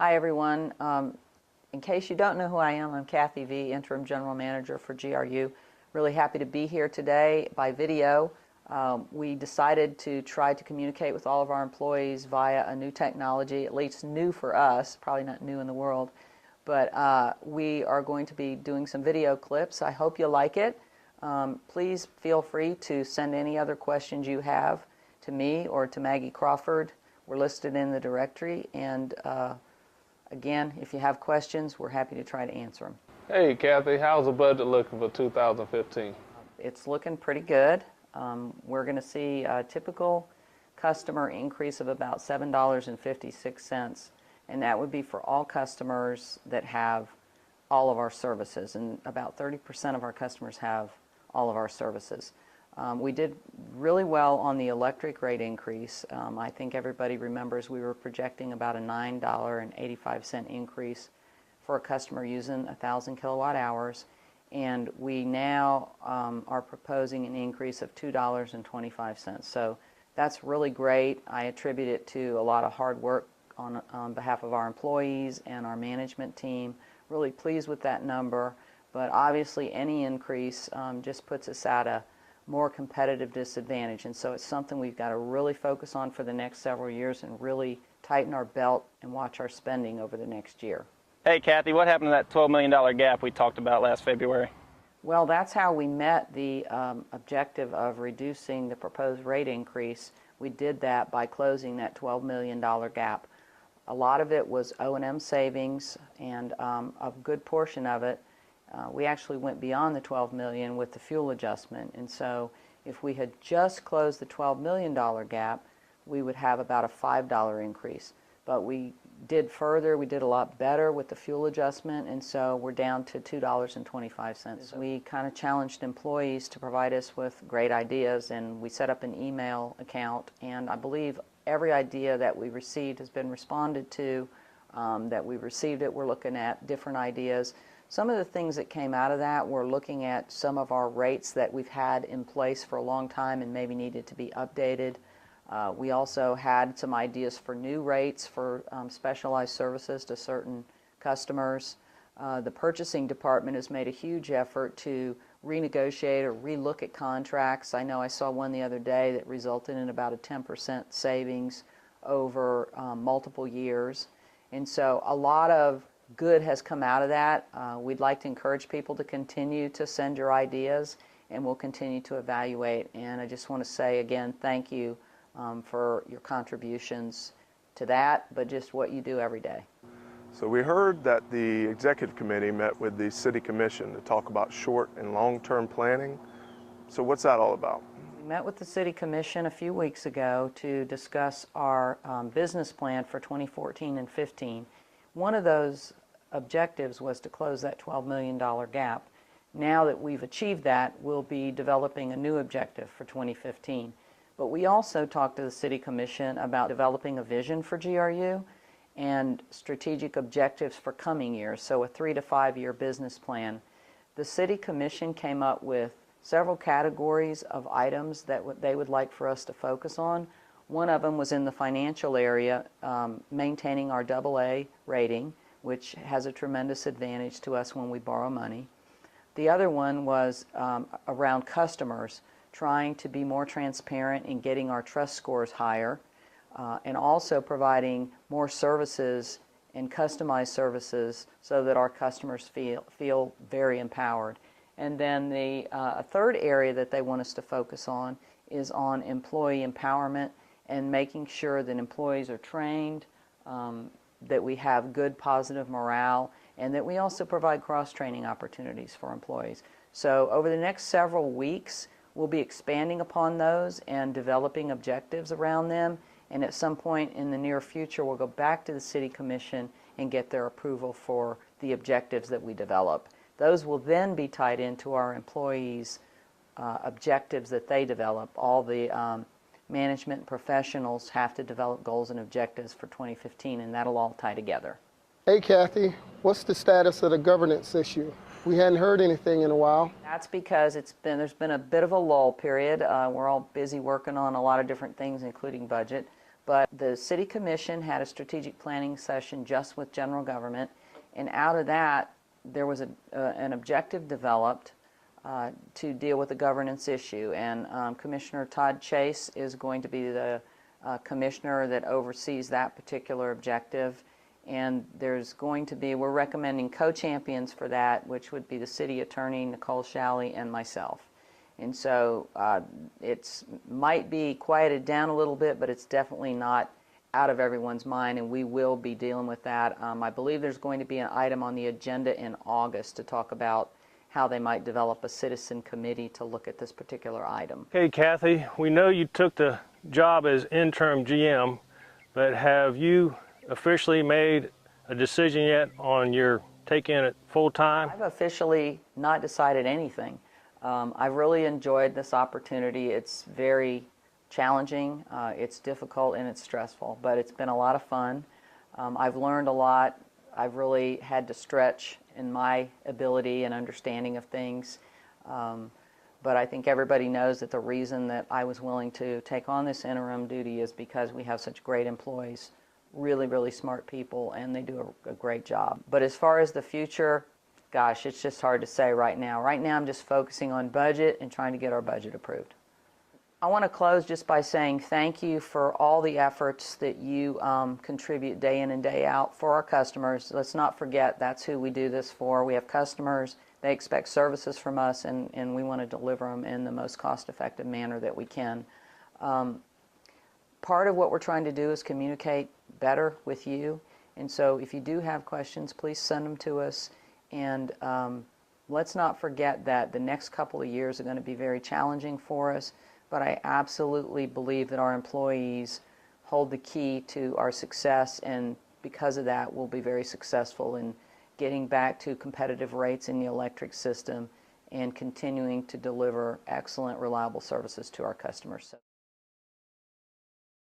Hi, everyone. In case you don't know who I am, I'm Kathy Viehe, Interim General Manager for GRU. Really happy to be here today by video. We decided to try to communicate with all of our employees via a new technology, at least new for us, probably not new in the world, but we are going to be doing some video clips. I hope you like it. Please feel free to send any other questions you have to me or to Maggie Crawford. We're listed in the directory, and again, if you have questions, we're happy to try to answer them. Hey, Kathy, how's the budget looking for 2015? It's looking pretty good. We're going to see a typical customer increase of about $7.56, and that would be for all customers that have all of our services, and about 30% of our customers have all of our services. We did really well on the electric rate increase. I think everybody remembers we were projecting about a $9.85 increase for a customer using 1,000 kilowatt hours, and we now are proposing an increase of $2.25. So that's really great. I attribute it to a lot of hard work on behalf of our employees and our management team. Really pleased with that number, but obviously any increase just puts us at a more competitive disadvantage, and so it's something we've got to really focus on for the next several years and really tighten our belt and watch our spending over the next year. Hey Kathy, what happened to that $12 million gap we talked about last February? Well, that's how we met the objective of reducing the proposed rate increase. We did that by closing that $12 million gap. A lot of it was O&M savings, and a good portion of it we actually went beyond the $12 million with the fuel adjustment, and so if we had just closed the $12 million gap, we would have about a $5 increase. But we did further, we did a lot better with the fuel adjustment, and so we're down to $2.25. We kind of challenged employees to provide us with great ideas, and we set up an email account, and I believe every idea that we received has been responded to, that we received it. We're looking at different ideas. Some of the things that came out of that, we're looking at some of our rates that we've had in place for a long time and maybe needed to be updated. We also had some ideas for new rates for specialized services to certain customers. The purchasing department has made a huge effort to renegotiate or relook at contracts. I know I saw one the other day that resulted in about a 10% savings over multiple years. And so a lot of good has come out of that. We'd like to encourage people to continue to send your ideas, and we'll continue to evaluate. And I just want to say again, thank you for your contributions to that, but just what you do every day. So we heard that the executive committee met with the city commission to talk about short and long-term planning. So what's that all about? We met with the city commission a few weeks ago to discuss our business plan for 2014 and 15. One of those objectives was to close that $12 million gap. Now that we've achieved that, we'll be developing a new objective for 2015. But we also talked to the City Commission about developing a vision for GRU and strategic objectives for coming years, so a 3 to 5 year business plan. The City Commission came up with several categories of items that they would like for us to focus on. One of them was in the financial area, maintaining our AA rating, which has a tremendous advantage to us when we borrow money. The other one was around customers, trying to be more transparent in getting our trust scores higher, and also providing more services and customized services so that our customers feel very empowered. And then a third area that they want us to focus on is on employee empowerment and making sure that employees are trained, that we have good positive morale, and that we also provide cross-training opportunities for employees. So over the next several weeks, we'll be expanding upon those and developing objectives around them, and at some point in the near future, we'll go back to the City Commission and get their approval for the objectives that we develop. Those will then be tied into our employees' objectives that they develop. All the management professionals have to develop goals and objectives for 2015, and that'll all tie together. Hey Kathy, what's the status of the governance issue? We hadn't heard anything in a while. That's because there's been a bit of a lull period. We're all busy working on a lot of different things, including budget. But the City Commission had a strategic planning session just with general government, and out of that, there was an objective developed to deal with the governance issue. And Commissioner Todd Chase is going to be the commissioner that oversees that particular objective. And there's going to be, we're recommending co-champions for that, which would be the city attorney, Nicole Shalley, and myself. And so it might be quieted down a little bit, but it's definitely not out of everyone's mind, and we will be dealing with that. I believe there's going to be an item on the agenda in August to talk about how they might develop a citizen committee to look at this particular item. Okay, Kathy, we know you took the job as interim GM, but have you officially made a decision yet on your taking it full time? I've officially not decided anything. I've really enjoyed this opportunity. It's very challenging, it's difficult, and it's stressful, but it's been a lot of fun. I've learned a lot. I've really had to stretch in my ability and understanding of things. But I think everybody knows that the reason that I was willing to take on this interim duty is because we have such great employees, really, really smart people, and they do a great job. But as far as the future, gosh, it's just hard to say right now. Right now I'm just focusing on budget and trying to get our budget approved. I want to close just by saying thank you for all the efforts that you contribute day in and day out for our customers. Let's not forget that's who we do this for. We have customers, they expect services from us, and we want to deliver them in the most cost-effective manner that we can. Part of what we're trying to do is communicate better with you, and so if you do have questions, please send them to us. And let's not forget that the next couple of years are going to be very challenging for us, but I absolutely believe that our employees hold the key to our success, and because of that, we'll be very successful in getting back to competitive rates in the electric system and continuing to deliver excellent, reliable services to our customers.